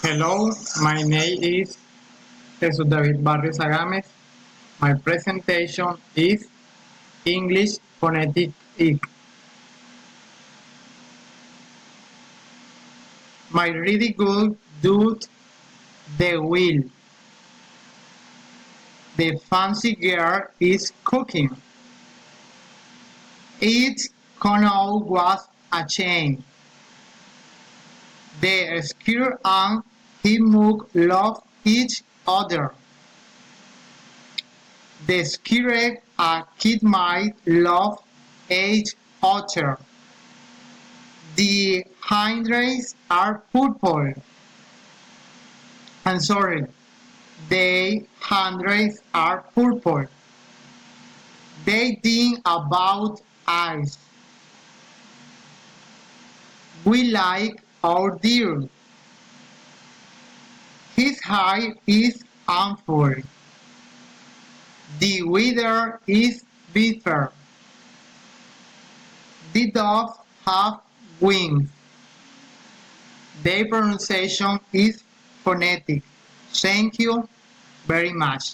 Hello, my name is Jesus David Barrios Agames. My presentation is English Phonetic Ink. My really good dude, the wheel. The fancy girl is cooking. Each canal was a chain. The skirt and he mug love each other. The skirt and kid might love each other. The hindrances are purple. I'm sorry. The hindrances are purple. They think about eyes. We like our deer. His hair is ample. The weather is bitter. The dogs have wings. Their pronunciation is phonetic. Thank you very much.